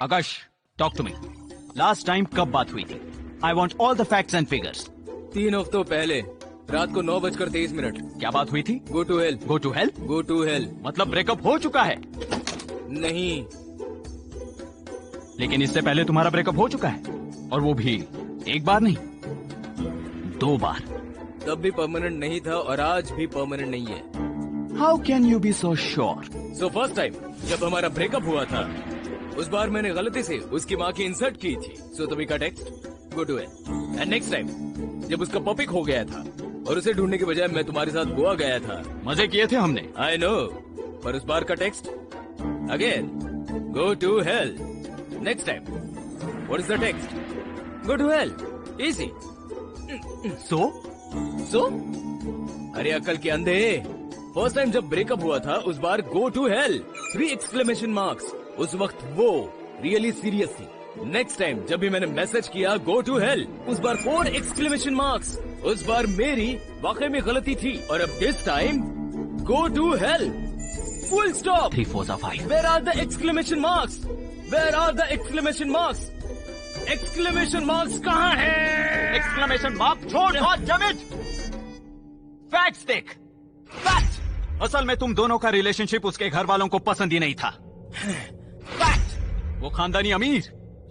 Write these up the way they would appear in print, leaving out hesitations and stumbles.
Akash, talk to me. Last time कब बात हुई थी? I want all the facts and figures. 3 हफ्तों पहले रात को 9:23। क्या बात हुई थी? Go to hell. Go to hell? Go to hell. मतलब ब्रेकअप हो चुका है? नहीं, लेकिन इससे पहले तुम्हारा ब्रेकअप हो चुका है, और वो भी एक बार नहीं, 2 बार। तब भी परमानेंट नहीं था और आज भी परमानेंट नहीं है। How can you be so sure? So first time जब हमारा ब्रेकअप हुआ था, उस बार मैंने गलती से उसकी माँ की इंसल्ट की थी, सो तभी का text go to hell. And next time जब उसका पपी खो गया था और उसे ढूंढने के बजाय मैं तुम्हारे साथ गोवा गया था। मजे किए थे हमने। आई नो, पर उस बार का text again go to hell. Next time what is the text? Go to hell. Easy. So अरे अकल के अंधे, फर्स्ट टाइम जब ब्रेकअप हुआ था उस बार go to hell 3 exclamation marks. उस वक्त वो रियली सीरियस थी। नेक्स्ट टाइम जब भी मैंने मैसेज किया गो टू हेल, उस बार 4 एक्सक्लेमेशन मार्क्स। उस बार मेरी वाकई में गलती थी, और अब this time go to hell full stop. 3 4 5। Where are the exclamation marks? Where are the exclamation marks? Exclamation marks कहाँ है? एक्सक्लेमेशन मार्क छोड़, डैम इट। फैक्ट्स देख, फैक्ट। असल में तुम दोनों का रिलेशनशिप उसके घर वालों को पसंद ही नहीं था। फैक्ट। वो खानदानी अमीर,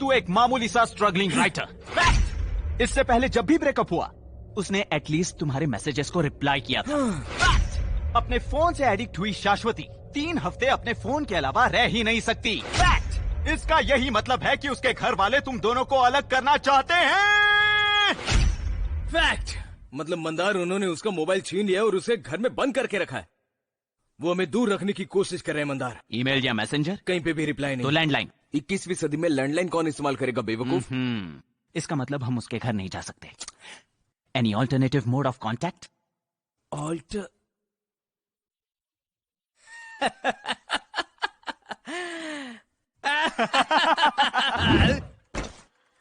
तू एक मामूली सा स्ट्रगलिंग राइटर। फैक्ट। इससे पहले जब भी ब्रेकअप हुआ, उसने एटलीस्ट तुम्हारे मैसेजेस को रिप्लाई किया था। फैक्ट। अपने फोन से एडिक्ट हुई शाश्वती 3 हफ्ते अपने फोन के अलावा रह ही नहीं सकती। फैक्ट। इसका यही मतलब है कि उसके घर वाले तुम दोनों को अलग करना चाहते हैं। फैक्ट। मतलब मंदार, उन्होंने उसका मोबाइल छीन लिया और उसे घर में बंद करके रखा है। वो हमें दूर रखने की कोशिश कर रहे हैं मंदार। ईमेल या मैसेंजर? कहीं पे भी रिप्लाई नहीं। तो लैंडलाइन? 21वीं सदी में लैंडलाइन कौन इस्तेमाल करेगा बेवकूफ? इसका मतलब हम उसके घर नहीं जा सकते। Any alternative mode of contact?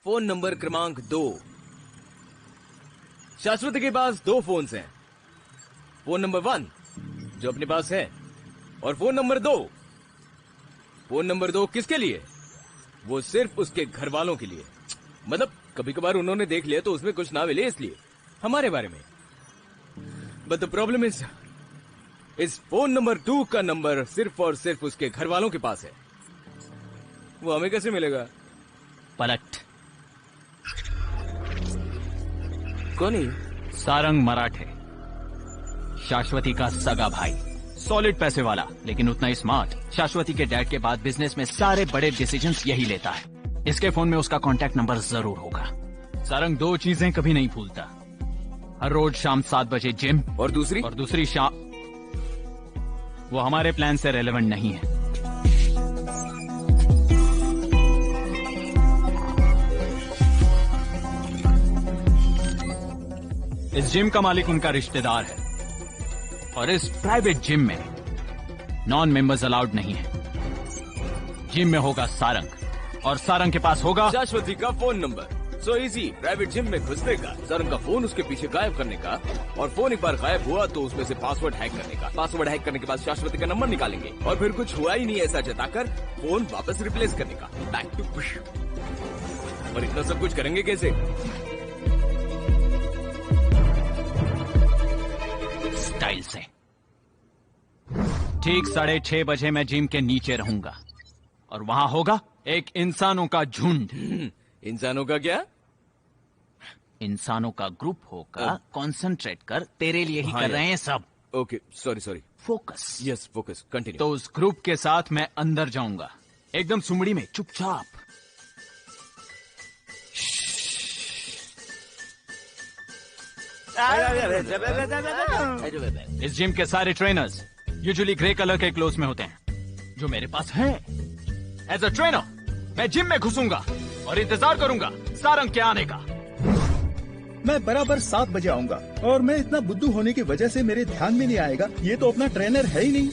Phone number क्रमांक 2। शाश्वती के पास 2 फोन्स हैं। फोन नंबर 1 जो अपने पास है, और फोन नंबर 2। फोन नंबर 2 किसके लिए? वो सिर्फ उसके घर वालों के लिए। मतलब कभी कभार उन्होंने देख लिया तो उसमें कुछ ना मिले, इसलिए हमारे बारे में। बट द प्रॉब्लम इस फोन नंबर 2 का नंबर सिर्फ और सिर्फ उसके घर वालों के पास है। वो हमें कैसे मिलेगा? पलट। कौन है? सारंग मराठे, शाश्वती का सगा भाई। सॉलिड पैसे वाला, लेकिन उतना ही स्मार्ट। शाश्वती के डैड के बाद बिजनेस में सारे बड़े डिसीजंस यही लेता है। इसके फोन में उसका कांटेक्ट नंबर जरूर होगा। सारंग 2 चीजें कभी नहीं भूलता। हर रोज शाम 7 बजे जिम, और दूसरी शाम। वो हमारे प्लान से रेलेवेंट नहीं है। इस जिम का मालिक उनका रिश्तेदार है, और इस प्राइवेट जिम में नॉन मेंबर्स अलाउड नहीं है। जिम में होगा सारंग, और सारंग के पास होगा शाश्वती का phone number. So easy, private gym में घुसने का, सारंग का फोन उसके पीछे गायब करने का, और फोन एक बार गायब हुआ तो उसमें से पासवर्ड हैक करने का। पासवर्ड हैक करने के बाद शाश्वती का नंबर निकालेंगे, और फिर कुछ हुआ ही नहीं ऐसा जताकर फोन वापस रिप्लेस करने का। Back to push. और इतना सब कुछ करेंगे कैसे? स्टाइल से। ठीक 6:30 बजे मैं जिम के नीचे रहूंगा, और वहां होगा एक इंसानों का झुंड। इंसानों का क्या? इंसानों का ग्रुप होगा। कॉन्सेंट्रेट कर, तेरे लिए ही कर रहे हैं सब। Okay, sorry. Focus. Yes, focus, continue. तो उस ग्रुप के साथ मैं अंदर जाऊंगा, एकदम सुमड़ी में, चुपचाप। इस जिम के सारे ट्रेनर्स यूजुअली ग्रे कलर के क्लोथ्स में होते हैं, जो मेरे पास हैं। एज अ ट्रेनर मैं जिम में घुसूंगा और इंतजार करूंगा सारंग के आने का। मैं बराबर 7 बजे आऊंगा, और मैं इतना बुद्धू होने की वजह से मेरे ध्यान में नहीं आएगा ये तो अपना ट्रेनर है ही नहीं।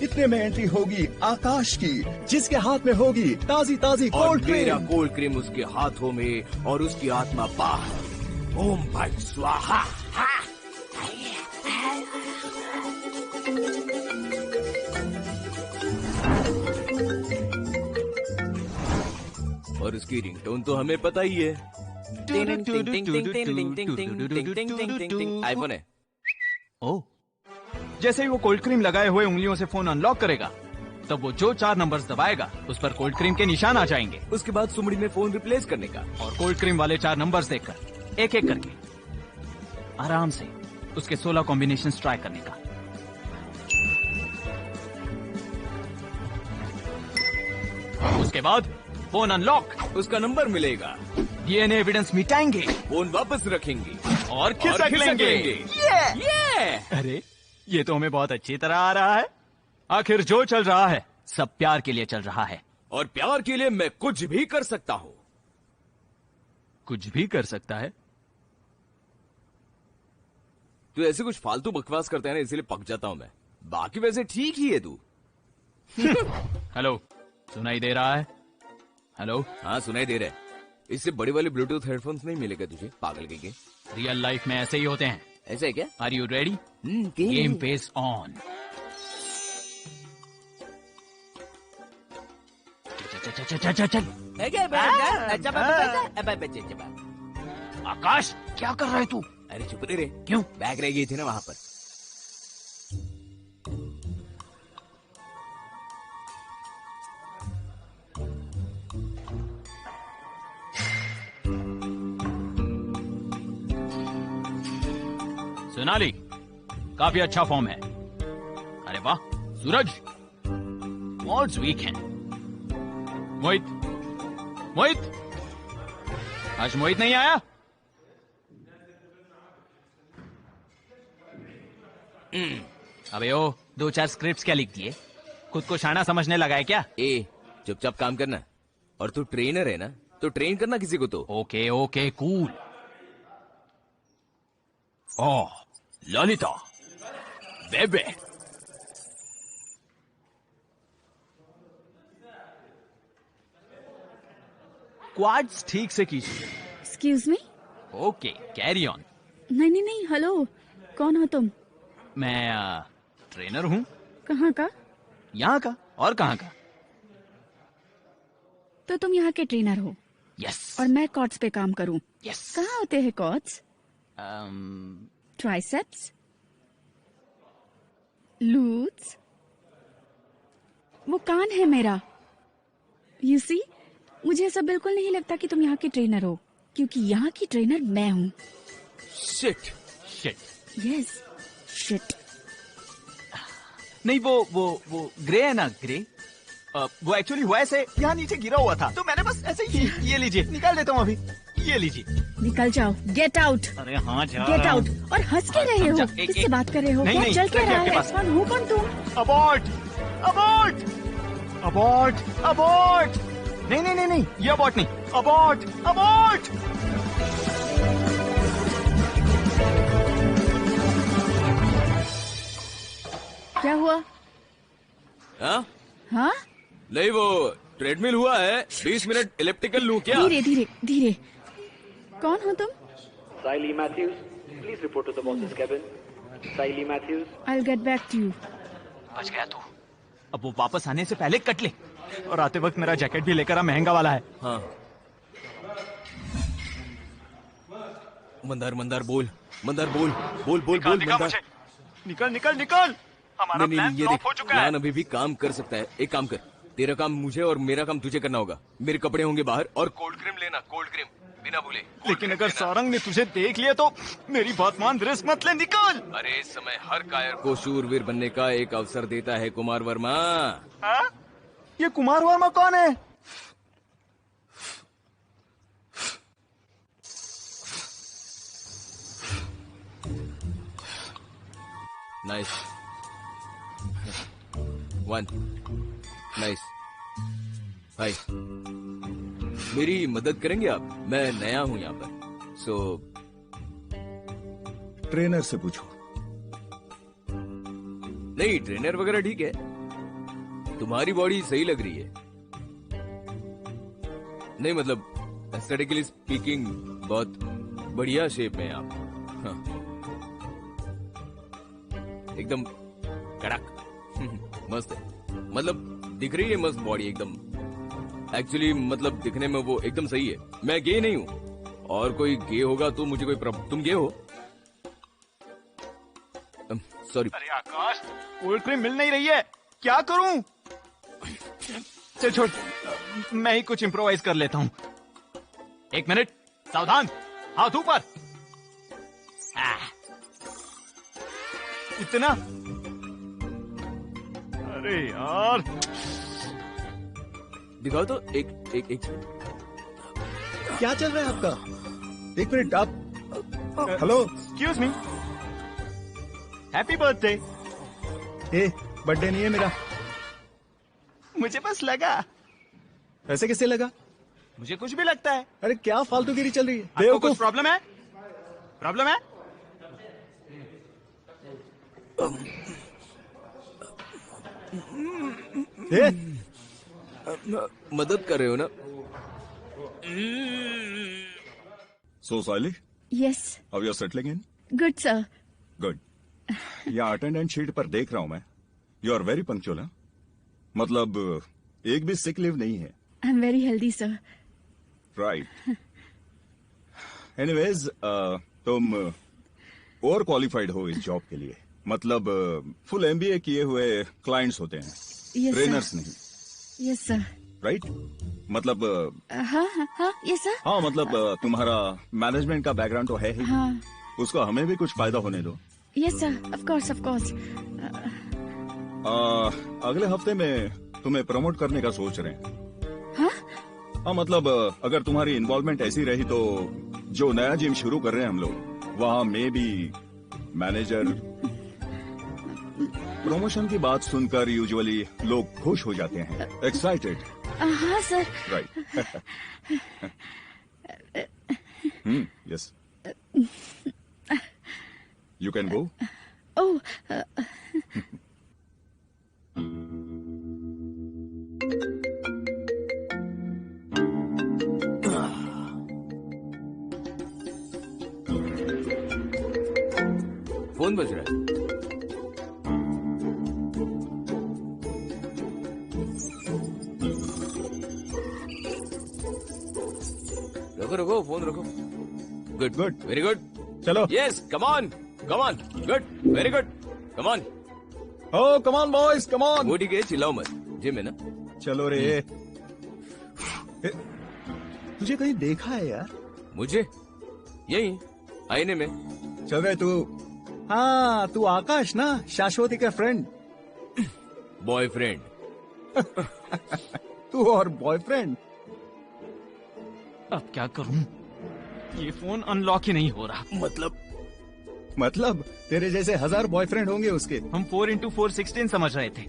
इतने में एंट्री होगी आकाश की, जिसके हाथ में होगी ताजी कोल्ड क्रीम। मेरा कोल्ड क्रीम उसके हाथों में, और उसकी आत्मा बाहर। ओम भाई स्वाहा। और उसकी रिंगटोन तो हमें पता ही है। आईफोन है। ओ, जैसे ही वो कोल्ड क्रीम लगाए हुए उंगलियों से फोन अनलॉक करेगा, तब वो जो 4 नंबर्स दबाएगा उस पर कोल्ड क्रीम के निशान आ जाएंगे। उसके बाद सुमड़ी में फोन रिप्लेस करने का और कोल्ड क्रीम वाले 4 नंबर्स देखकर एक एक करके आराम से उसके 16 कॉम्बिनेशन ट्राई करने का। उसके बाद फोन अनलॉक, उसका नंबर मिलेगा, डीएनए एविडेंस मिटाएंगे, फोन वापस रखेंगे और खिसक लेंगे। ये अरे, ये तो हमें बहुत अच्छी तरह आ रहा है। आखिर जो चल रहा है सब प्यार के लिए चल रहा है। और प्यार के लिए मैं कुछ भी कर सकता हूँ। कुछ भी कर सकता है? तू ऐसे कुछ फालतू बकवास करता है ना, इसीलिए पक जाता हूँ मैं। बाकी वैसे ठीक ही है तू। हेलो, सुनाई दे रहा है? हेलो? हाँ सुनाई दे रहा है। इससे बड़ी वाली ब्लूटूथ हेडफोन्स नहीं मिलेगा तुझे, पागल के। रियल लाइफ में ऐसे ही होते हैं। ऐसा है क्या? Are you ready? Game face on. चल। आकाश, क्या कर रहा है तू? अरे चुप रे। क्यों? बैग रह गई थी ना वहां पर। सोनाली, काफी अच्छा फॉर्म है। अरे वाह, सूरज, ऑड्स वीक हैं। मोहित, आज मोहित नहीं आया? अबे ओ, 2-4 स्क्रिप्ट्स क्या लिख दिए? खुद को शाना समझने लगा है क्या? ए, चुपचाप काम करना। और तू ट्रेनर है ना, तो ट्रेन करना किसी को तो। Okay, cool. ओह, ललिता, बेबे। क्वाड्स ठीक से कीजिए। Excuse me. Okay, carry on. नहीं, हेलो, कौन हो तुम? मैं ट्रेनर हूँ। कहाँ का? यहाँ का, और कहाँ का? तो तुम यहाँ के ट्रेनर हो? यस। और मैं कॉर्ड्स पे काम करूँ? यस। कहाँ होते हैं कॉर्ड्स? ट्राइसेप्स, लूट्स, वो कान है मेरा। यू सी, मुझे ऐसा बिल्कुल नहीं लगता कि तुम यहाँ की ट्रेनर हो, क्योंकि यहाँ की ट्रेनर मैं हूँ। शिट। Yes, shit. नहीं, वो ग्रे है ना, ग्रे। वो एक्चुअली हुआ ऐसे, यहाँ नीचे गिरा हुआ था, तो मैंने बस ऐसे ही। ये लीजिए, निकाल देता हूँ अभी। ये लीजिए। निकल जाओ, गेट आउट। अरे हाँ, जा गेट रहा आउट। हूँ। और हंस के रहे हो? किससे बात कर रहे हो? क्या चल क्या रहा है? कौन हो कौन तुम? अबॉर्ट। नहीं, ये अबॉर्ट नहीं, अबॉर्ट। क्या हुआ? हाँ? नहीं, वो ट्रेडमिल हुआ है। 20 मिनट इलेप्टिकल लूं क्या? धीरे। कौन हो तुम? Siley Matthews, please report to the boss's cabin. Siley Matthews. I'll get back to you. बच गया तू। अब वो वापस आने से पहले कट ले। और आते वक्त मेरा जैकेट भी लेकर आ, महंगा वाला है। हाँ। मंदार बोल। मंदार। निकल। हमारा प्लान फ्लॉप हो चुका है। प्लान अभी भी काम कर सकता है। एक काम कर, तेरा काम मुझे और मेरा काम तुझे करना होगा। मेरे कपड़े होंगे बाहर, और कोल्ड क्रीम लेना, कोल्ड क्रीम बिना भूले। लेकिन अगर सारंग ने तुझे देख लिया तो मेरी बात मान, रिस्क मत ले, निकल। अरे इस समय हर कायर को शूरवीर बनने का एक अवसर देता है कुमार वर्मा। हाँ? ये कुमार वर्मा कौन है? Nice 1 nice. भाई मेरी मदद करेंगे आप? मैं नया हूं यहाँ पर, सो ट्रेनर से पूछो। नहीं, ट्रेनर वगैरह ठीक है, तुम्हारी बॉडी सही लग रही है। नहीं मतलब एस्थेटिकली स्पीकिंग बहुत बढ़िया शेप में आप। हाँ। एकदम कड़क। मस्त है, मतलब दिख रही है मस्त बॉडी एकदम। एक्चुअली मतलब दिखने में वो एकदम सही है। मैं गे नहीं हूँ, और कोई गे होगा तो मुझे कोई प्रॉब्लम। तुम गे हो? सॉरी। अरे आकाश, कोल्ड क्रीम मिल नहीं रही है, क्या करूं? चल छोड़, मैं ही कुछ इम्प्रोवाइज कर लेता हूं। 1 मिनट, सावधान, हाथ ऊपर। इतना? अरे यार, दिखाओ तो एक क्या चल रहा है आपका? 1 मिनट, आप hello. Excuse me, happy birthday. Birthday नहीं है मेरा। मुझे बस लगा। ऐसे कैसे लगा? मुझे कुछ भी लगता है। अरे क्या फालतूगिरी चल रही है? आपको कुछ बेवकूफ। प्रॉब्लम है? प्रॉब्लम है? ए, मदद कर रहे हो ना? So Sally, yes, how you are settling in? Good sir. Good. यहाँ अटेंडेंस शीट पर देख रहा हूँ मैं। You are very punctual. है मतलब एक भी सिक लीव नहीं है। I am very healthy sir. Right. Anyways, तुम ओवर क्वालिफाइड हो इस जॉब के लिए। मतलब फुल एमबीए किए हुए क्लाइंट्स होते हैं, यस ट्रेनर्स सर। नहीं। Yes sir. राइट? मतलब हाँ हाँ हाँ, यस सर। हाँ, मतलब तुम्हारा मैनेजमेंट का बैकग्राउंड तो है ही। हाँ, उसको हमें भी कुछ फायदा होने दो। Yes sir, of course of course. अगले हफ्ते में तुम्हें प्रमोट करने का सोच रहे हैं। हाँ? हाँ, मतलब अगर तुम्हारी इन्वॉल्वमेंट ऐसी रही तो जो नया जिम शुरू कर रहे हैं हम लोग, वहाँ में भी मैनेजर। प्रमोशन की बात सुनकर यूजुअली लोग खुश हो जाते हैं, एक्साइटेड। हाँ sir. Right. Yes, you can go. Oh, phone बज रहा है। रखो रखो, फोन रखो। Good Good. Very good. चलो। Yes, come on good, very good, come on. Oh come on boys, come on. वो ठीक है, चिल्लाओ मत, जिम है ना। चलो रे। तुझे कहीं देखा है यार? मुझे यही आईने में। चल रहे तू। हाँ, तू आकाश ना, शाश्वती का फ्रेंड। बॉयफ्रेंड। तू और बॉयफ्रेंड। अब क्या करूं? ये फोन अनलॉक ही नहीं हो रहा। मतलब तेरे जैसे 1000 बॉयफ्रेंड होंगे उसके। हम 4x4 16 समझ रहे थे,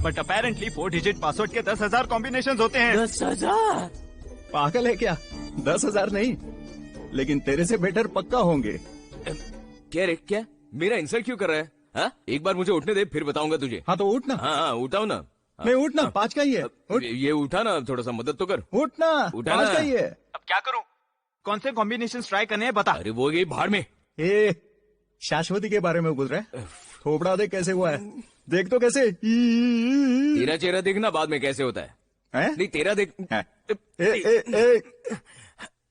बट अपेरेंटली 4 डिजिट पासवर्ड के 10,000 कॉम्बिनेशन होते हैं। 10,000? पागल है क्या? 10,000 नहीं, लेकिन तेरे से बेटर पक्का होंगे। क्या रे, क्या मेरा इंसल्ट क्यों कर रहा है? हाँ, एक बार मुझे उठने दे, फिर बताऊंगा तुझे। हाँ तो उठ ना। हाँ, उठाओ ना। नहीं उठना, 5 का ही है। उठ, ये उठा ना, थोड़ा सा मदद तो कर। उठना, उठा 5 ना। का ही है। अब क्या करूं? कौन से कॉम्बिनेशन ट्राई करने हैं बता। अरे वो गई भाड़ में। ए, शाश्वती के बारे में बोल रहा है? थोपड़ा देख कैसे हुआ है, देख तो कैसे। तेरा चेहरा देखना बाद में कैसे होता है। हैं? नहीं, तेरा देख। हैं? ए,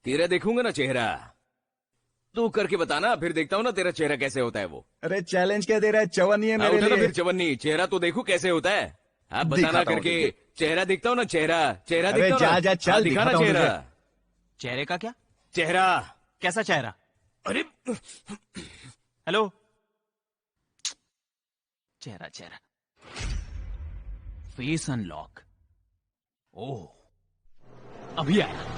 तेरा देखूंगा ना चेहरा, तू करके बताना, फिर देखता हूँ ना तेरा चेहरा कैसे होता है वो। अरे चैलेंज क्या दे रहा है? चवन्नी है हाँ, मेरे उठा ना लिए। फिर चवन्नी, चेहरा तो देखू कैसे होता है। आप बताना दिखाता हूँ करके। तुझे। चेहरा देखता हूँ ना, चेहरा चेहरा अरे देखता हूँ जा ना। जा, चल, हाँ, दिखाना दिखाता हूँ चेहरा। तुझे। चेहरे का क्या? चेहरा। कैसा चेहरा? अरे हेलो, चेहरा फेस अनलॉक। ओह, अभी आया।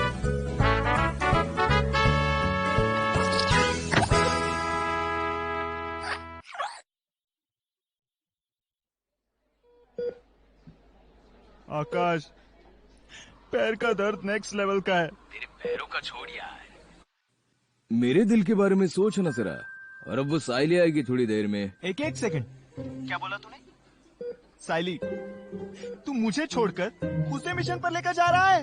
आकाश, पैर का दर्द नेक्स्ट लेवल का है। तेरे पैरों का छोड़ यार, मेरे दिल के बारे में सोच ना जरा। और अब वो साइली आएगी थोड़ी देर में। एक सेकंड, क्या बोला तूने? साइली, तू मुझे छोड़कर उसे मिशन पर लेकर जा रहा है?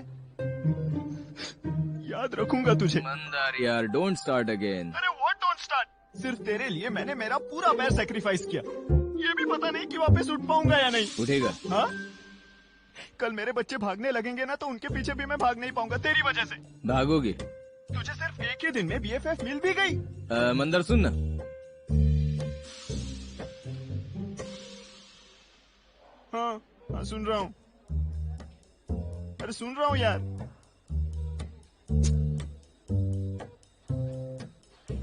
याद रखूंगा तुझे। मंदार यार, डोंट स्टार्ट अगेन। अरे व्हाट डोंट स्टार्ट? सिर्फ तेरे लिए मैंने मेरा पूरा पैर सेक्रीफाइस किया। ये भी पता नहीं कि वापस उठ पाऊंगा या नहीं। उठेगा। हाँ? कल मेरे बच्चे भागने लगेंगे ना, तो उनके पीछे भी मैं भाग नहीं पाऊंगा तेरी वजह से। भागोगे? तुझे सिर्फ एक ही दिन में BFF मिल भी गई। मंदार सुन ना, हाँ सुन रहा हूँ। अरे सुन रहा हूँ यार।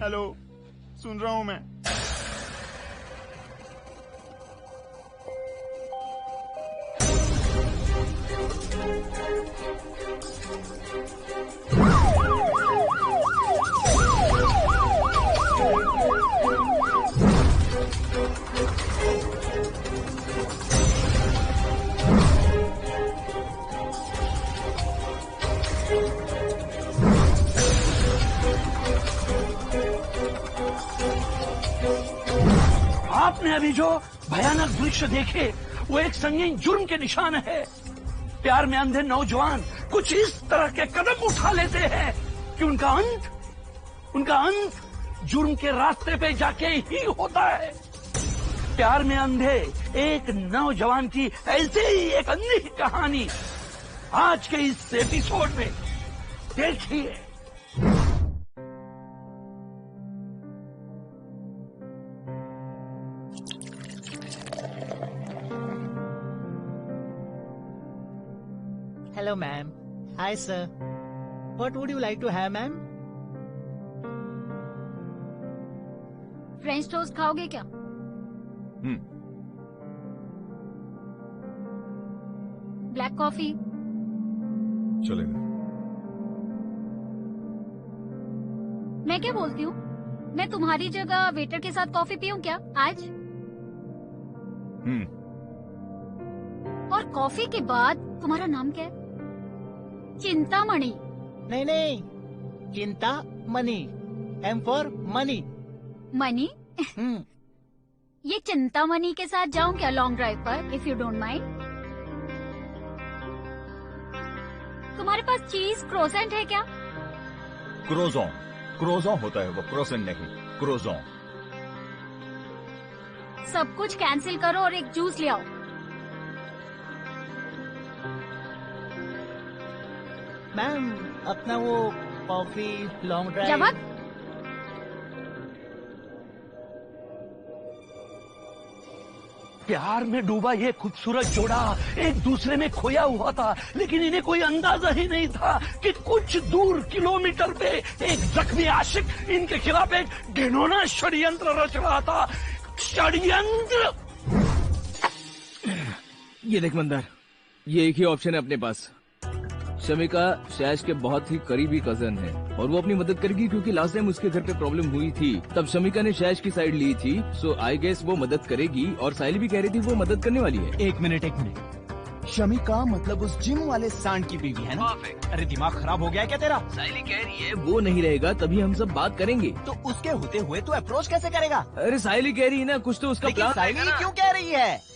हेलो, सुन रहा हूँ मैं। आपने अभी जो भयानक दृश्य देखे वो एक संगीन जुर्म के निशान है। प्यार में अंधे नौजवान कुछ इस तरह के कदम उठा लेते हैं कि उनका अंत जुर्म के रास्ते पे जाके ही होता है। प्यार में अंधे एक नौजवान की ऐसे ही एक अंधी कहानी आज के इस एपिसोड में देखिए। Hello, ma'am. Hi, sir. What would you like to have, ma'am? French toast खाओगे क्या? Black coffee? चलेगा। मैं क्या बोलती हूँ, मैं तुम्हारी जगह वेटर के साथ कॉफी पीऊं क्या आज? और कॉफी के बाद तुम्हारा नाम क्या है? चिंतामणि। नहीं, चिंता money. M for money. Money? ये चिंतामणि के साथ जाऊं क्या लॉन्ग ड्राइव पर, इफ यू डोंट माइंड? तुम्हारे पास चीज क्रोसेंट है क्या? क्रोज़ों होता है वो, क्रोसेंट नहीं, क्रोज़ों। सब कुछ कैंसिल करो और एक जूस ले आओ। मैम, अपना वो कॉफी लॉन्ग ड्राइव। जवाब? प्यार में डूबा ये खूबसूरत जोड़ा एक दूसरे में खोया हुआ था, लेकिन इन्हें कोई अंदाजा ही नहीं था कि कुछ दूर किलोमीटर पे एक जख्मी आशिक इनके खिलाफ एक घिनौना षड्यंत्र रच रहा था। षड्यंत्र। ये देख मंदार, ये एक ही ऑप्शन है अपने पास। शमिका शैश के बहुत ही करीबी कजन है और वो अपनी मदद करेगी, क्योंकि लास्ट टाइम उसके घर पे प्रॉब्लम हुई थी तब शमिका ने शैश की साइड ली थी। सो आई गेस वो मदद करेगी, और साइली भी कह रही थी वो मदद करने वाली है। एक मिनट, शमिका मतलब उस जिम वाले सांड की बीवी है ना? अरे दिमाग खराब हो गया है क्या तेरा? साइली कह रही है वो नहीं रहेगा तभी हम सब बात करेंगे। तो उसके होते हुए तो अप्रोच कैसे करेगा? अरे साइली कह रही है ना, कुछ तो उसका प्लान। साइली क्यों कह रही है?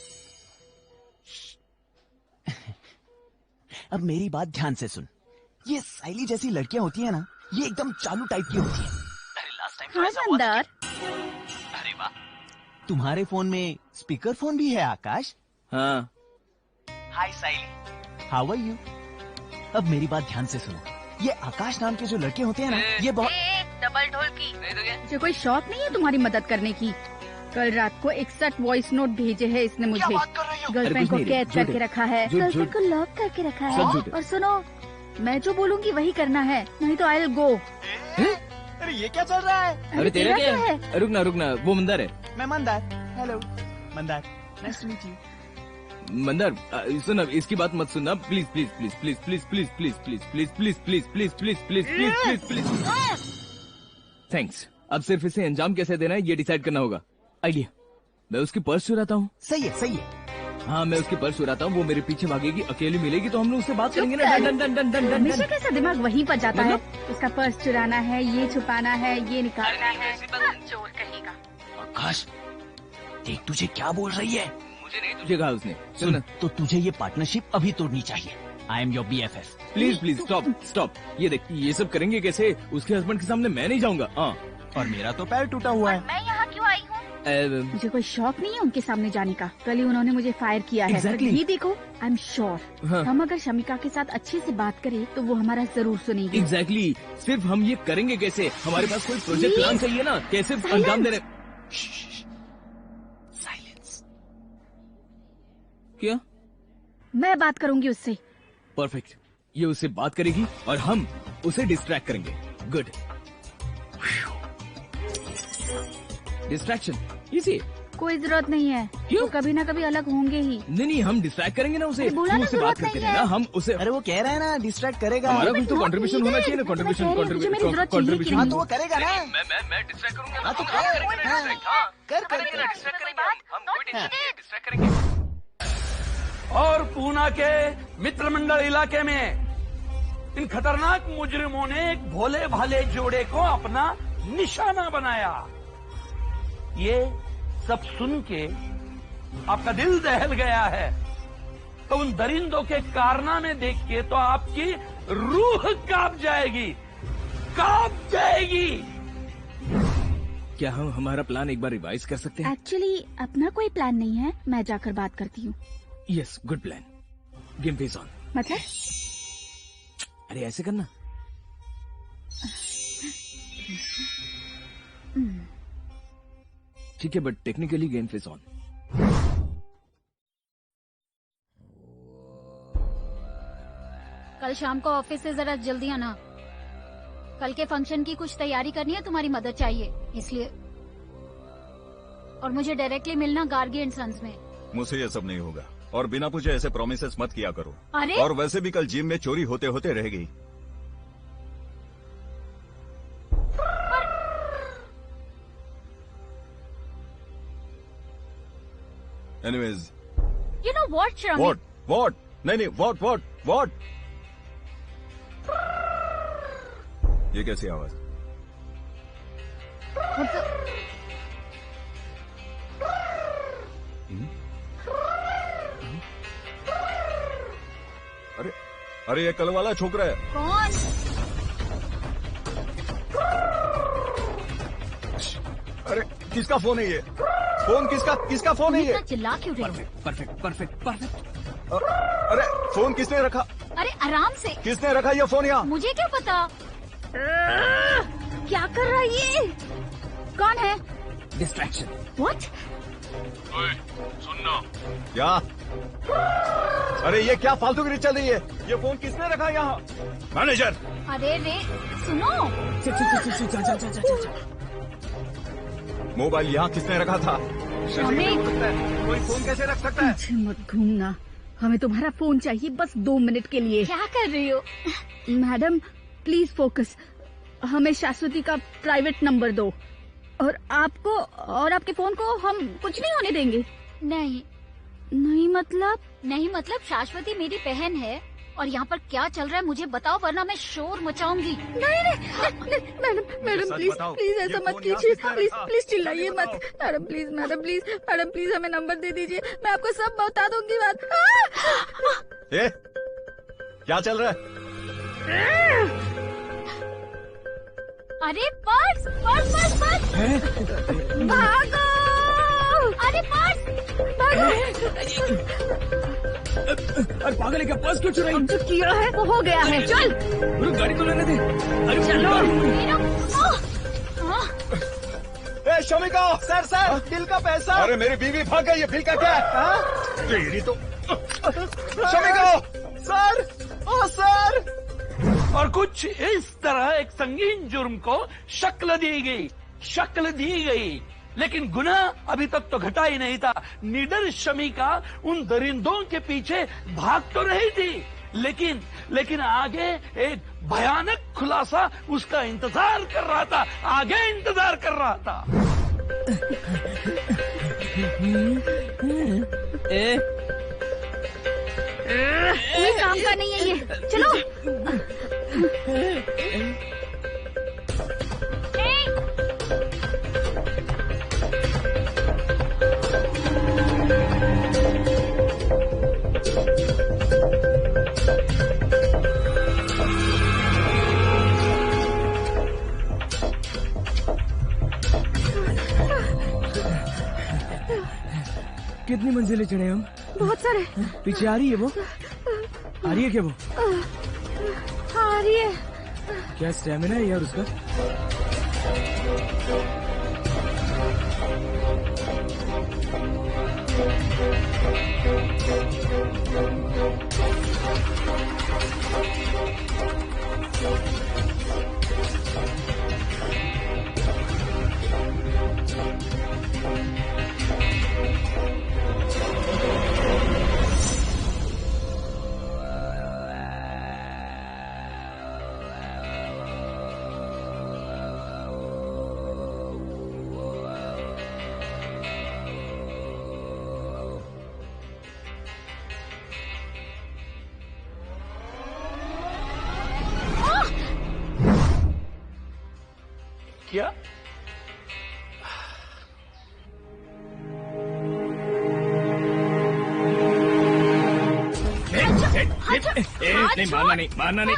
अब मेरी बात ध्यान से सुन। ये साइली जैसी लड़कियां होती है ना, ये एकदम चालू टाइप की होती है। अरे लास्ट टाइम हाँ मंदार, अरे वाह, तुम्हारे फोन में स्पीकर फोन भी है आकाश? हाँ। हाय साइली, हाउ आर यू? अब मेरी बात ध्यान से सुनो। ये आकाश नाम के जो लड़के होते हैं ना, ये बहुत डबल ढोलकी। मुझे कोई शौक नहीं है तुम्हारी मदद करने की। कल रात को 61 वॉइस नोट भेजे हैं इसने मुझे। गर्लफ्रेंड को कैद करके रखा है, गर्लफ्रेंड को लॉक करके रखा है। और सुनो, मैं जो बोलूंगी वही करना है, नहीं तो आई विल गो। अरे ये क्या चल रहा है? अरे तेरा क्या है? रुकना, वो मंदार है। मैं Mandar. Hello Mandar, nice to meet you. Mandar सुन, इसकी बात मत सुनना please please please please please please please please please please please please please please please please please. Thanks. अब सिर्फ इसे अंजाम कैसे देना है ये डिसाइड करना होगा। आइडिया, मैं उसकी पर्स चुराता हूँ। सही है। हाँ, मैं उसकी पर्स चुराता हूँ, वो मेरे पीछे भागेगी, अकेली मिलेगी तो हम लोग उससे बात करेंगे ना। Done done done done done. हमेशा कैसा दिमाग वहीं पर जाता है। उसका पर्स चुराना है, ये छुपाना है, ये निकालना है। चोर कहेगा। आकाश, देख तुझे क्या बोल रही है। मुझे नहीं तुझे कहा उसने। सुन, तो तुझे ये पार्टनरशिप अभी तोड़नी चाहिए। I am your BFF। Please please stop stop. ये देख, ये सब करेंगे कैसे? उसके हस्बैंड के सामने मैं नहीं जाऊंगा। हाँ, और मेरा तो पैर टूटा हुआ है। मैं यहाँ क्यों आई हूँ? मुझे कोई शौक नहीं है उनके सामने जाने का। कल ही उन्होंने मुझे फायर किया है। Exactly. ये देखो, आई एम श्योर हम अगर शमिका के साथ अच्छे से बात करें तो वो हमारा जरूर सुनेगी। एग्जैक्टली। सिर्फ हम ये करेंगे कैसे? हमारे पास कोई प्रोजेक्ट प्लान चाहिए ना, कैसे अंजाम देने। साइलेंस। क्या? मैं बात करूंगी उससे। परफेक्ट। ये उससे बात करेगी और हम उसे डिस्ट्रैक्ट करेंगे। गुड। Distraction easy. कोई जरूरत नहीं है, क्यों? वो कभी ना कभी अलग होंगे ही। नहीं, हम डिस्ट्रैक्ट करेंगे ना उसे। बोला ना, उससे बात जरूरत करके नहीं है। ना हम उसे। अरे वो कह रहा है ना डिस्ट्रैक्ट करेगा। हमारा कुछ तो कंट्रीब्यूशन होना चाहिए ना। कंट्रीब्यूशन मुझे मेरी जरूरत चाहिए कि कंट्रीब्यूशन। नहीं? तो वो करेगा ना। मैं डिस्ट्रैक्ट करूंगा। हाँ तो कर। डिस्ट्रैक्ट करेंगे। और पूना के मित्रमंडल इलाके में इन खतरनाक मुजरिमों ने एक भोले भाले जोड़े को अपना निशाना बनाया। ये सब सुन के आपका दिल दहल गया है, तो उन दरिंदों के कारनामे देख के तो आपकी रूह कांप जाएगी, कांप जाएगी। क्या हम हमारा प्लान एक बार रिवाइज कर सकते हैं? एक्चुअली अपना कोई प्लान नहीं है, मैं जाकर बात करती हूँ। Yes, good plan. Game face on. मतलब? अरे ऐसे करना। ठीक है, but technically game face on. कल शाम को ऑफिस से जरा जल्दी आना। कल के फंक्शन की कुछ तैयारी करनी है, तुम्हारी मदद चाहिए इसलिए। और मुझे डायरेक्टली मिलना गार्गी एंड सन्स में। मुझसे ये सब नहीं होगा, और बिना पूछे ऐसे प्रॉमिसेस मत किया करो। अरे और वैसे भी कल जिम में चोरी होते होते रह गई। Anyways, you know what Sharmi? What? नहीं, व्हाट? ये कैसी आवाज? अरे ये कल वाला छोकरा है। कौन? अरे किसका फोन है ये? फोन किसका फोन है ये? इतना चिल्ला क्यों रहे हो? परफेक्ट। अरे फोन किसने रखा? अरे आराम से। किसने रखा ये फोन यहाँ? मुझे क्या पता? क्या कर रहा है ये? कौन है? डिस्ट्रैक्शन। व्हाट? सुनना। क्या? अरे ये क्या फालतूगिरी चल रही है? ये फोन किसने रखा यहाँ? मैनेजर। अरे रे सुनो। चल। मोबाइल यहाँ किसने रखा था? कोई फोन कैसे रख सकता है? पीछे मत घूमना, हमें तुम्हारा फोन चाहिए बस 2 मिनट के लिए। क्या कर रही हो? मैडम प्लीज फोकस, हमें शाश्वती का प्राइवेट नंबर दो, और आपको और आपके फोन को हम कुछ नहीं होने देंगे। नहीं मतलब शाश्वती मेरी बहन है, और यहाँ पर क्या चल रहा है मुझे बताओ, वरना मैं शोर मचाऊंगी। नहीं मैडम प्लीज ऐसा मत कीजिए, प्लीज चिल्लाइए मत। मैडम प्लीज हमें नंबर दे दीजिए, मैं आपको सब बता दूंगी बात। ए, क्या चल रहा है? अरे पर्स भागो! अरे पर्स अरे पागल है क्या? पर्स क्यों चुराई? जो किया है वो हो गया है, चल। रुक, गाड़ी तो लेने दे। अरे चलो। ए शमिका! सर बिल का पैसा। अरे मेरी बीवी भाग गई है, बिल का क्या है? तेरी तो शमिका! सर! ओ सर! और कुछ इस तरह एक संगीन जुर्म को शक्ल दी गई, लेकिन गुनाह अभी तक तो घटा ही नहीं था। निडर शमिका उन दरिंदों के पीछे भाग तो रही थी, लेकिन आगे एक भयानक खुलासा उसका इंतजार कर रहा था। कोई काम का नहीं है ये, चलो। कितनी मंजिलें चढ़े हम? बहुत सारे। पीछे आ रही है वो? आ रही है क्या वो? हाँ आ रही है। क्या स्टैमिना है यार उसका? क्या? नहीं मारना नहीं, मारना नहीं,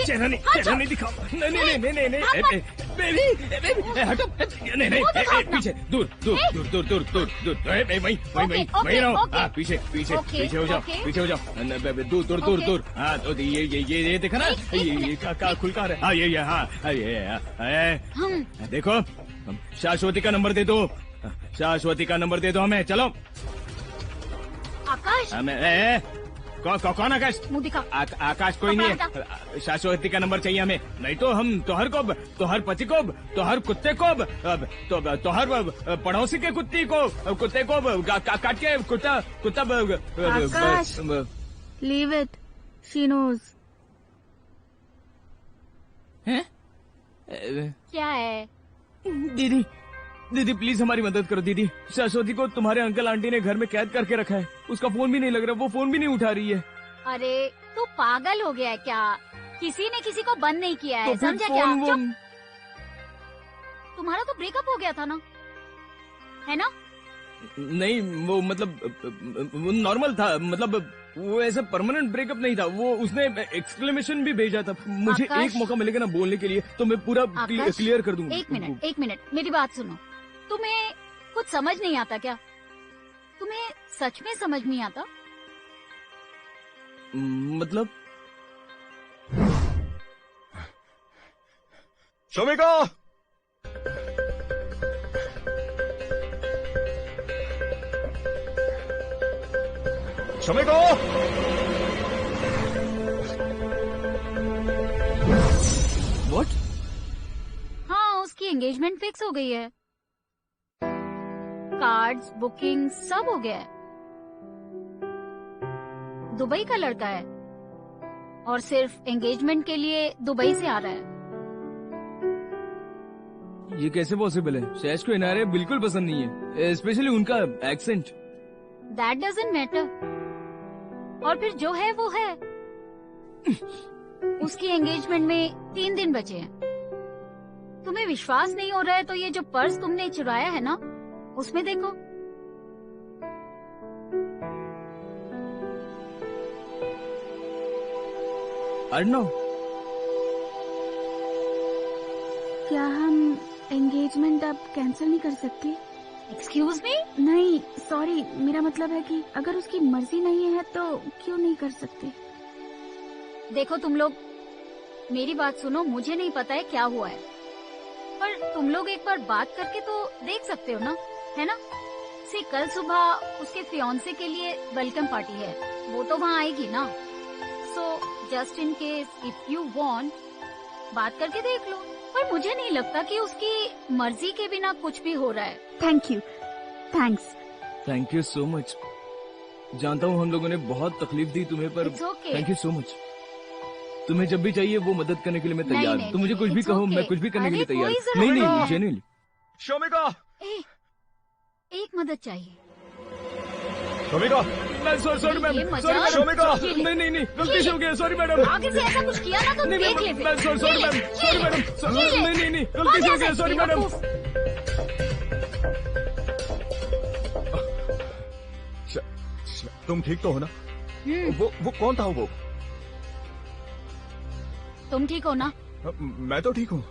चेहरा नहीं दिखाओ, नहीं बेबी हटो, नहीं पीछे दूर वहीं रहो, हाँ पीछे हो जाओ, दूर, हाँ तो ये देखा ना, ये का खुलका है, हाँ ये हाँ ये देखो, शाश्वती का नंबर दे दो, शाश्वती का नंबर दे दो हमें, चलो। आकाश हमें कौन आकाश? मुंह दिखा। आकाश कोई नहीं है, शाश्वती का नंबर चाहिए हमें, नहीं तो हम तोहर को, तोहर पति को, तोहर कुत्ते को, तोहर पड़ोसी के कुत्ते को काट के कुत्ता आकाश, लीव इट, शी नोज। क्या है? दीदी प्लीज हमारी मदद करो दीदी, शाश्वती को तुम्हारे अंकल आंटी ने घर में कैद करके रखा है, उसका फोन भी नहीं लग रहा, वो फोन भी नहीं उठा रही है। अरे तू पागल हो गया है क्या? किसी ने किसी को बंद नहीं किया है, तो समझा क्या? तुम्हारा तो ब्रेकअप हो गया था ना, है ना? नहीं वो मतलब वो नॉर्मल था, मतलब वो ऐसा परमानेंट ब्रेकअप नहीं था, वो उसने एक्सक्लेमेशन भी भेजा था, मुझे एक मौका मिलेगा ना बोलने के लिए तो मैं पूरा क्लियर कर दूंगा। एक मिनट मेरी बात सुनो, तुम्हें कुछ समझ नहीं आता क्या? तुम्हें सच में समझ नहीं आता? मतलब शोमिका, शोमिका, व्हाट? हाँ उसकी एंगेजमेंट फिक्स हो गई है, कार्ड्स बुकिंग सब हो गया है, दुबई का लड़का है और सिर्फ एंगेजमेंट के लिए दुबई से आ रहा है। ये कैसे पॉसिबल है? शैश को एनआरए बिल्कुल पसंद नहीं है, स्पेशली उनका एक्सेंट। दैट डजंट मैटर, और फिर जो है वो है। उसकी एंगेजमेंट में 3 दिन बचे हैं। तुम्हें विश्वास नहीं हो रहा है तो ये जो पर्स तुमने चुराया है ना, उसमें देखो। अर्णव, क्या हम एंगेजमेंट अब कैंसिल नहीं कर सकते? Excuse me? नहीं सॉरी, मेरा मतलब है कि अगर उसकी मर्जी नहीं है तो क्यों नहीं कर सकते? देखो तुम लोग, मेरी बात सुनो, मुझे नहीं पता है क्या हुआ है, पर तुम लोग एक बार बात करके तो देख सकते हो ना, है ना? सी कल सुबह उसके फियांसे के लिए वेलकम पार्टी है, वो तो वहाँ आएगी ना, so just in case if you want, बात करके देख लो। पर मुझे नहीं लगता कि उसकी मर्जी के बिना कुछ भी हो रहा है। Thank you, thanks. Thank you so much. जानता हूँ हम लोगों ने बहुत तकलीफ दी तुम्हें, पर थैंक यू सो मच। तुम्हें जब भी चाहिए वो मदद करने के लिए मैं तैयार हूँ। तुम मुझे कुछ भी कहो, मैं कुछ भी करने के लिए तैयार हूँ। नहीं जेन्युइनली। शोमिका, एक मदद चाहिए। शमिका, सॉरी मैम, ये मजाक? सॉरी शमिका। नहीं गलती से हो गया, सॉरी मैडम। आगे से ऐसा कुछ किया ना तो नहीं देख ले ma'am, sorry ma'am, sorry madam, नहीं गलती से हो गया, सॉरी मैडम। तुम ठीक तो हो ना? वो कौन था वो? तुम ठीक हो ना? मैं तो ठीक हूँ,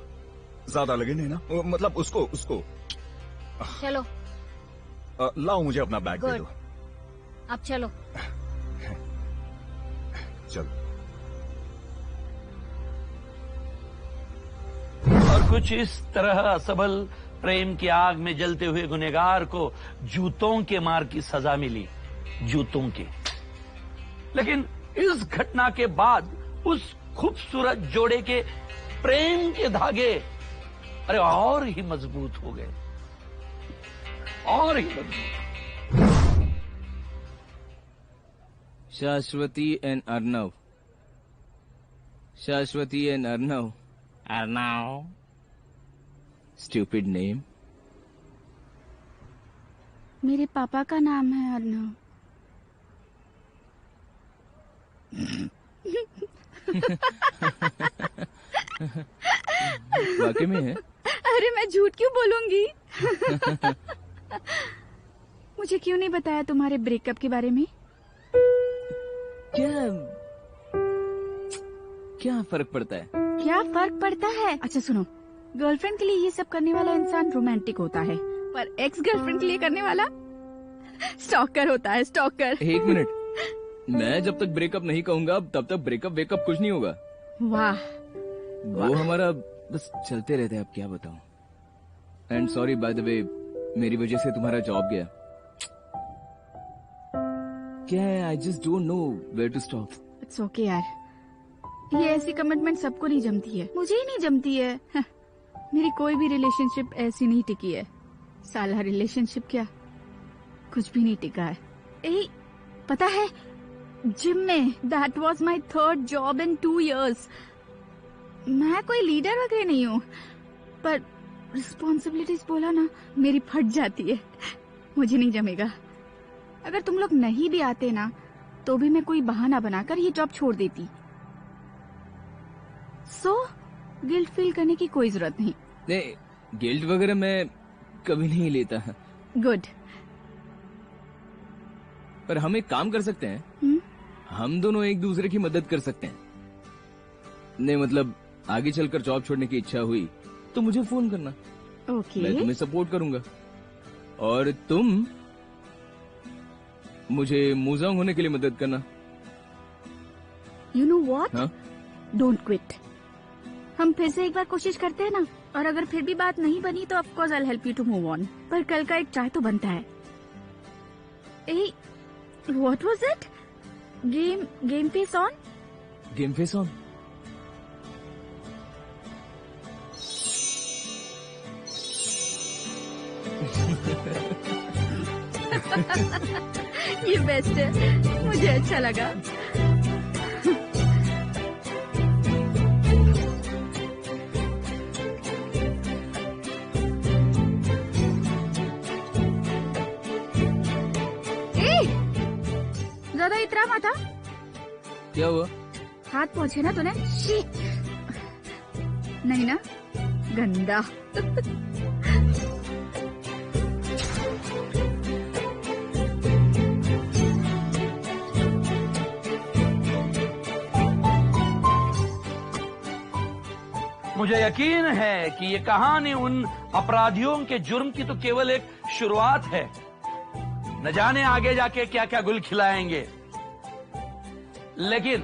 ज्यादा लगे नहीं ना? मतलब उसको चलो लाओ मुझे अपना बैग दे Good. दो। अब चलो। चलो। और कुछ इस तरह असबल प्रेम की आग में जलते हुए गुनहगार को जूतों के मार की सजा मिली, जूतों के। लेकिन इस घटना के बाद उस खूबसूरत जोड़े के प्रेम के धागे अरे और ही मजबूत हो गए, और ही मजबूत। शाश्वती एंड अर्नव, शाश्वती and Arnav, Arnav, stupid name. मेरे पापा का नाम है अर्नव। वाकई में है? अरे मैं झूठ क्यों बोलूंगी? मुझे क्यों नहीं बताया तुम्हारे ब्रेकअप के बारे में? क्या फर्क पड़ता है? क्या फर्क पड़ता है? अच्छा सुनो, गर्लफ्रेंड के लिए ये सब करने वाला इंसान रोमांटिक होता है, पर एक्स गर्लफ्रेंड के लिए करने वाला स्टॉकर होता है, स्टॉकर। एक मिनट, मैं जब तक ब्रेकअप नहीं कहूंगा तब तक ब्रेकअप वेकअप कुछ नहीं होगा। वाह, वो हमारा बस चलते रहते हैं, अब क्या बताऊं। And sorry by the way, मेरी वजह से तुम्हारा जॉब गया। क्या है, I just don't know where to stop. It's okay यार, ये ऐसी कमिटमेंट सबको नहीं जमती है, मुझे ही नहीं जमती है। मेरी कोई भी रिलेशनशिप ऐसी नहीं टिकी है। साला रिलेशनशिप क्या, कुछ भी नहीं टिका है। ए, पता है, जिम में that was my 3rd job in 2 years। मैं कोई लीडर वगैरह नहीं हूँ, पर रिस्पॉन्सिबिलिटीज बोला ना, मेरी फट जाती है। मुझे नहीं जमेगा। अगर तुम लोग नहीं भी आते ना, तो भी मैं कोई बहाना बनाकर ये जॉब छोड़ देती। सो गिल्ट फील करने की कोई जरूरत नहीं। नहीं, गिल्ट वगैरह मैं कभी नहीं लेता। गुड। पर हम एक काम कर सकते हैं, हम दोनों एक दूसरे की मदद कर सकते हैं। नहीं मतलब, आगे चलकर जॉब छोड़ने की इच्छा हुई तो मुझे फोन करना। ओके। मैं तुम्हें सपोर्ट करूंगा और तुम मुझे मूजांग होने के लिए मदद करना। यू नो व्हाट, हाँ? Don't quit. हम फिर से एक बार कोशिश करते हैं ना, और अगर फिर भी बात नहीं बनी तो of course I will help you to move on. पर कल का एक ट्राई तो बनता है। Uh, what was it? Game face on? Game face on? ये बेस्ट है, मुझे अच्छा लगा। ज्यादा इतना मत था। क्या हुआ? हाथ पहुंचे ना तूने? नहीं ना, गंदा। मुझे यकीन है कि ये कहानी उन अपराधियों के जुर्म की तो केवल एक शुरुआत है। न जाने आगे जाके क्या क्या गुल खिलाएंगे। लेकिन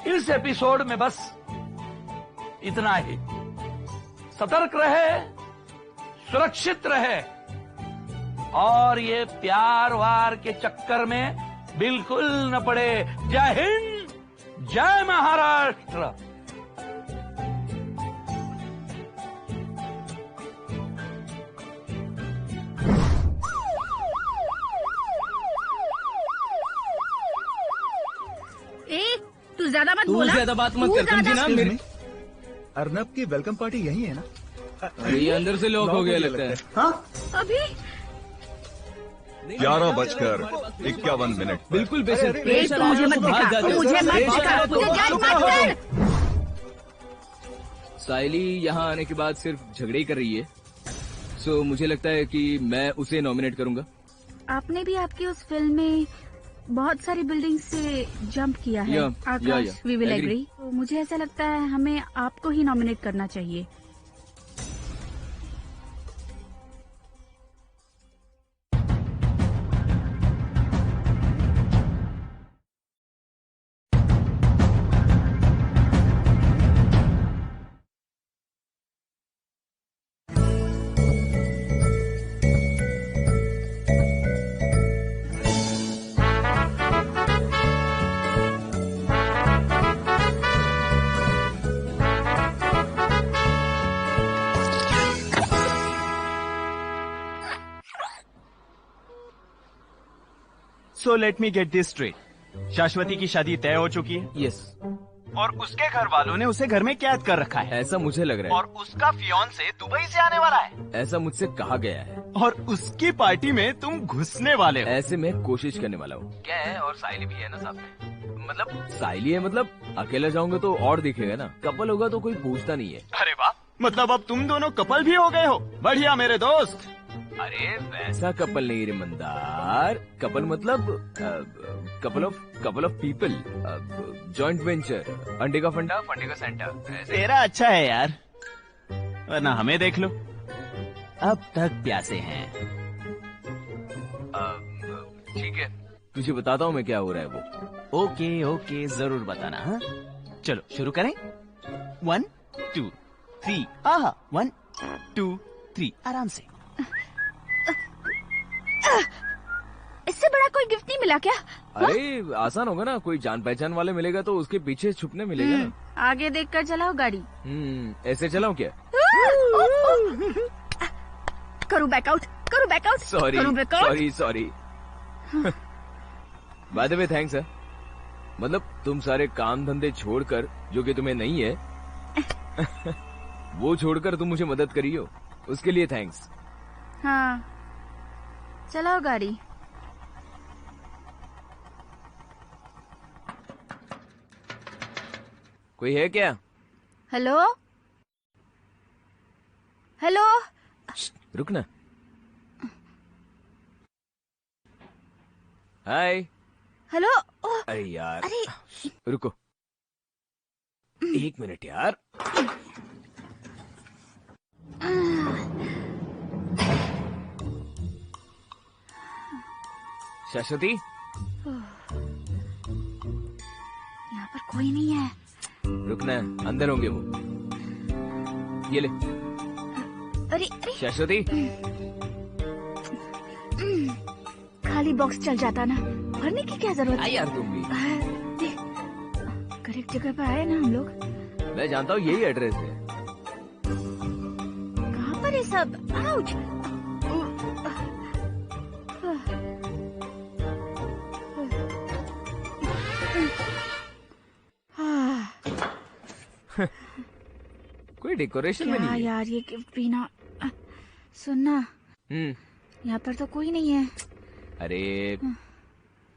इस एपिसोड में बस इतना ही। सतर्क रहे, सुरक्षित रहे और ये प्यार वार के चक्कर में बिल्कुल न पड़े। जय हिंद, जय महाराष्ट्र। तू ज्यादा मत तू बोला। ज्यादा बात मत कर, समझी ना मेरी। अर्नब की वेलकम पार्टी यही है ना? ये अंदर से लॉक हो गया लगता है। हाँ? अभी 11:51। बिल्कुल बेशक। तू मुझे मत दिखा, तू मुझे मत दिखा, मुझे जज मत कर। साइली यहाँ आने के बाद सिर्फ झगड़े ही कर रही है, सो मुझे लगता है कि मैं उसे नॉमिनेट करूंगा। आपने भी आपकी उस फिल्म में बहुत सारी बिल्डिंग से जंप किया है आकाश, वी विल एग्री। तो मुझे ऐसा लगता है हमें आपको ही नॉमिनेट करना चाहिए। So let me get this straight. शाश्वती की शादी तय हो चुकी है? यस। और उसके घर वालों ने उसे घर में कैद कर रखा है। ऐसा मुझे लग रहा है। और उसका फियांसे दुबई से आने वाला है। ऐसा मुझसे कहा गया है। और उसकी पार्टी में तुम घुसने वाले हो। ऐसे मैं कोशिश करने वाला हूँ। क्या है, और साइली भी है ना साथ में। मतलब साइली है, मतलब अकेला जाऊंगा तो और दिखेगा ना, कपल होगा तो कोई पूछता नहीं है। अरे वाह, मतलब अब तुम दोनों कपल भी हो गए हो। बढ़िया मेरे दोस्त। अरे वैसा कपल नहीं रे मंदार, कपल मतलब couple of people, joint venture, अंडे का फंडा, फंडे का सेंटा। तेरा अच्छा है यार, वरना हमें देख लो, अब तक प्यासे हैं। ठीक है, तुझे बताता हूँ मैं क्या हो रहा है वो। ओके जरूर बताना। हाँ चलो शुरू करें। 1 2 3। आहा 1 2 3 आराम से। इससे बड़ा कोई गिफ्ट नहीं मिला क्या? अरे आसान होगा ना, कोई जान पहचान वाले मिलेगा तो उसके पीछे छुपने मिलेगा ना। आगे देखकर चलाओ गाड़ी। ऐसे चलाओ क्या? करूँ back out? Sorry. By the way thanks है, मतलब तुम सारे काम धंधे छोड़कर, जो कि तुम्हें नहीं है वो छोड़कर तुम मुझे मदद करी हो, उसके लिए थैंक्स। हाँ चलाओ गाड़ी। कोई है क्या? हेलो रुक ना। हाय। हेलो। अरे यार, रुको 1 मिनट यार। शाश्वती, यहाँ पर कोई नहीं है। रुकना, अंदर होंगे वो। ये ले। अरे शाश्वती, खाली बॉक्स चल जाता ना, भरने की क्या जरूरत है? यार तुम भी। करेक्ट जगह पर आए ना हम लोग। मैं जानता हूँ यही एड्रेस है। कहाँ पर है सब? आउच। कोई डेकोरेशन में क्या नहीं है यार, ये गिफ्ट भी ना। सुनना, यहाँ पर तो कोई नहीं है। अरे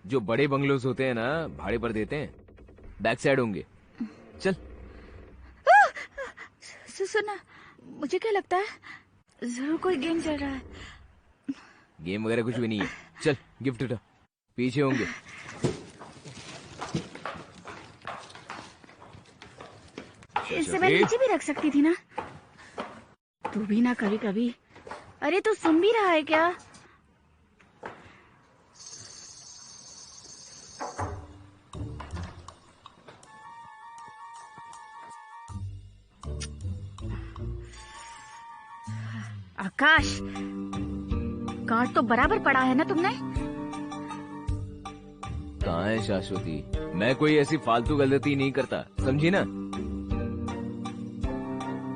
जो बड़े बंगलोज होते हैं ना, भाड़े पर देते हैं, बैक साइड होंगे। चल। सुना, मुझे क्या लगता है जरूर कोई गेम चल रहा है। गेम वगैरह कुछ भी नहीं है। चल गिफ्ट उठा, पीछे होंगे। इसे मैं नीचे भी रख सकती थी ना। तू भी ना कभी कभी। अरे तू सुन भी रहा है क्या? आकाश, कार्ड तो बराबर पड़ा है ना तुमने? कहाँ है शाश्वती? मैं कोई ऐसी फालतू गलती नहीं करता, समझी ना?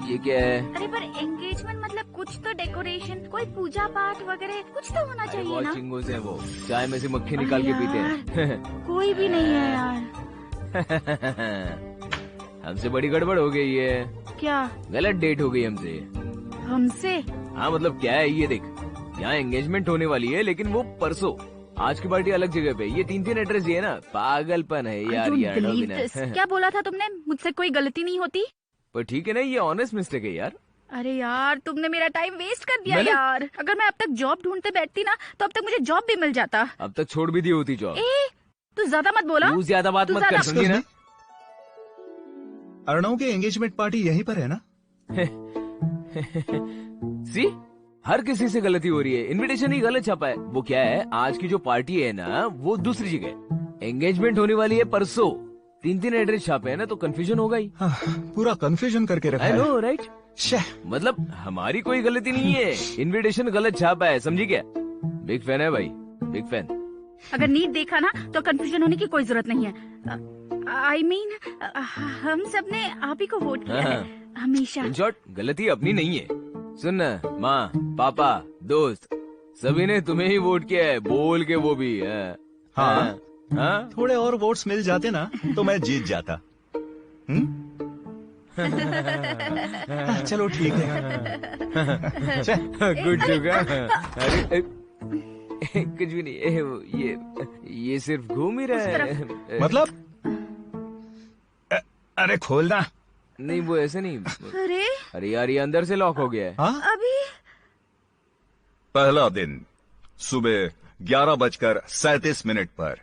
ये क्या है? अरे पर एंगेजमेंट मतलब कुछ तो डेकोरेशन, कोई पूजा पाठ वगैरह कुछ तो होना चाहिए ना। चिंगोस है वो, चाय में से मक्खी निकाल के पीते हैं। कोई भी नहीं है यार। हमसे बड़ी गड़बड़ हो गई है। क्या? गलत डेट हो गई हमसे। हमसे? हाँ मतलब क्या है ये देख, यहाँ एंगेजमेंट होने वाली है, लेकिन वो परसों। आज की पार्टी अलग जगह पे। ये 3 एड्रेस ये है ना, पागलपन है यार। क्या बोला था तुमने? मुझसे कोई गलती नहीं होती। पर ठीक है ना, ये ऑनेस्ट मिस्टेक है यार। अरे यार, तुमने मेरा टाइम वेस्ट कर दिया यार। अगर मैं अब तक जॉब ढूंढते बैठती ना, तो अब तक मुझे जॉब भी मिल जाता। अब तक छोड़ भी दी होती जॉब। तू ज्यादा मत बोला। तू ज्यादा बात मत कर, समझी ना। अर्णव की एंगेजमेंट पार्टी यहीं पर है ना? सी, हर किसी से गलती हो रही है। इनविटेशन ही गलत छपा है। वो क्या है, आज की जो पार्टी है ना, वो दूसरी जगह। एंगेजमेंट होने वाली है परसों। 3 एड्रेस छापे है ना, तो कंफ्यूजन होगा ही। पूरा कंफ्यूजन करके रखा है। I know, right? मतलब हमारी कोई गलती नहीं है, इनविटेशन गलत छापा है, समझी क्या? बिग फैन है भाई, बिग फैन। अगर नीट देखा ना, तो कंफ्यूजन होने की कोई जरूरत नहीं है। I mean, हम सब ने आप ही को वोट किया है हमेशा। इन शॉर्ट, गलती अपनी नहीं है। सुन ना, माँ, पापा, दोस्त, सभी ने तुम्हें ही वोट किया है, बोल के वो भी। हाँ? थोड़े और वोट्स मिल जाते ना, तो मैं जीत जाता। चलो ठीक है। गुड जुगा। अरे कुछ भी नहीं, ये सिर्फ घूम ही रहा है। मतलब? अरे खोलना। नहीं, वो ऐसे नहीं। अरे यार, ये अंदर से लॉक हो गया है। अभी पहला दिन सुबह 11:37 पर।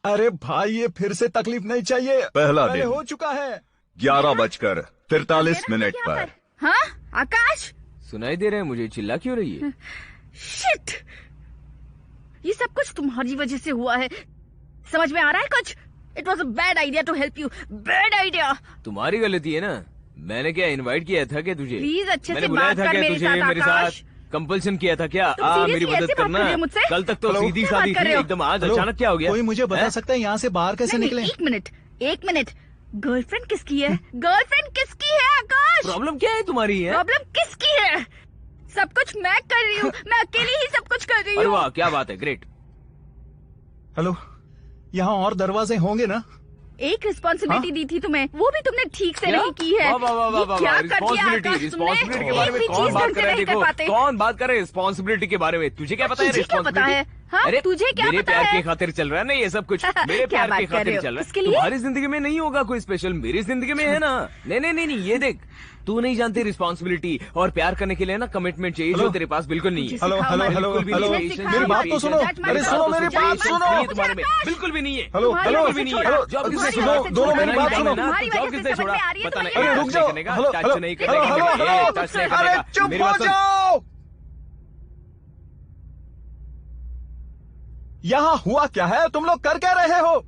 अरे भाई, ये फिर से तकलीफ नहीं चाहिए। पहला दिन हो चुका है। 11:43 पर। हाँ आकाश, सुनाई दे रहा है मुझे, चिल्ला क्यों रही है? शिट, ये सब कुछ तुम्हारी वजह से हुआ है। समझ में आ रहा है कुछ? It was a bad idea to help you. Bad idea. तुम्हारी गलती है ना। मैंने क्या इनवाइट किया था क्या तुझे? प्लीज अच्छे मैंने से बुलाया बात था कर क्या तुझे? मेरे साथ कंपल्सन किया था क्या? मेरी मदद करना। कल तक तो सीधी सादी थी, एकदम आज अचानक क्या हो गया? कोई मुझे बता सकता है यहाँ से बाहर कैसे निकले? एक मिनट। गर्लफ्रेंड किसकी है? गर्लफ्रेंड किसकी है आकाश? प्रॉब्लम क्या है तुम्हारी? है प्रॉब्लम किसकी है? सब कुछ मैं कर रही हूँ। मैं अकेली ही सब कुछ कर रही हूँ। अरे वाह, क्या बात है, ग्रेट। हेलो, यहाँ और दरवाजे होंगे ना? एक रिस्पॉन्सिबिलिटी दी थी तुम्हें, वो भी तुमने ठीक से नहीं की है। क्या रिस्पॉन्सिबिलिटी के बारे में कौन बात कर रहा है? देखो, कौन बात कर रहा है रिस्पॉन्सिबिलिटी के बारे में? तुझे क्या पता है रिस्पॉन्सिबिलिटी? अरे तुझे क्या मेरे पता प्यार है? के खातिर चल रहा है ना ये सब कुछ। मेरे प्यार के खातिर चल रहा है। तुम्हारी जिंदगी में नहीं होगा कोई स्पेशल, मेरी जिंदगी में है ना। नहीं, ये देख, तू नहीं जानती रिस्पॉन्सिबिलिटी और प्यार करने के लिए ना कमिटमेंट चाहिए, जो तेरे पास बिल्कुल नहीं है। हेलो, मेरी बात तो सुनो। अरे सुनो, मेरी बात सुनो। तुम्हारे में बिल्कुल भी नहीं है। बिल्कुल भी नहीं है। जॉब किसने छोड़ा? दोनों मेरी बात सुनो। जॉब किसने छोड़ा? पता नहीं। अरे रुक जाओ। टच नहीं करेगा। अरे चुप हो जाओ। यहाँ हुआ क्या है? तुम लोग कर क्या रहे हो?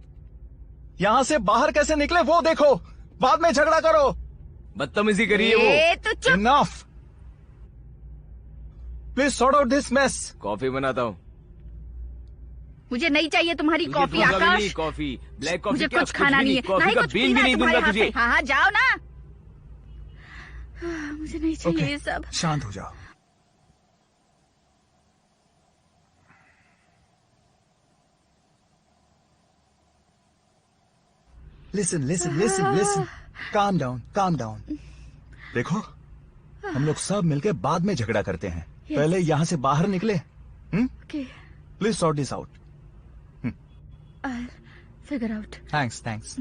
यहाँ से बाहर कैसे निकले वो देखो, बाद में झगड़ा करो। बदतमीजी करिए वो। Enough, please sort out this mess. Coffee बनाता हूँ। मुझे नहीं चाहिए तुम्हारी कॉफी आकाश। नहीं कॉफी, ब्लैक कॉफी। मुझे कुछ खाना नहीं है, कॉफी का बीन भी नहीं दूंगा तुझे। हाँ, जाओ ना। मुझे नहीं चाहिए ये सब। शांत हो जाओ। लिसन। Calm down. देखो, हम लोग सब मिलके बाद में झगड़ा करते हैं। पहले यहाँ से बाहर निकले। Please sort this out. Figure out. Thanks.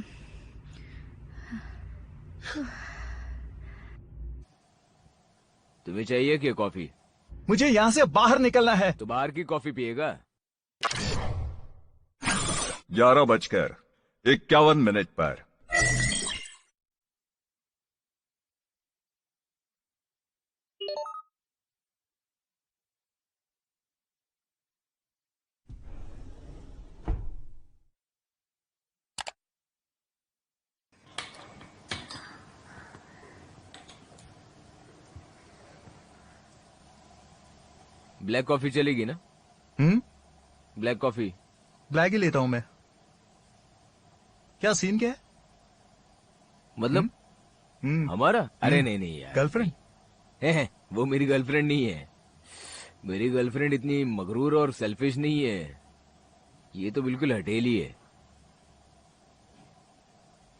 तुम्हें चाहिए क्या कॉफी? मुझे यहाँ से बाहर निकलना है। तो बाहर की कॉफी पिएगा? 11:51 पर। ब्लैक कॉफी चलेगी ना? Black coffee. ब्लैक ही लेता हूं मैं। क्या सीन क्या है? मतलब हमारा? अरे नहीं यार। गर्लफ्रेंड है? वो मेरी गर्लफ्रेंड नहीं है। मेरी गर्लफ्रेंड इतनी मगरूर और सेल्फिश नहीं है। ये तो बिल्कुल हटेली है।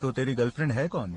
तो तेरी गर्लफ्रेंड है कौन?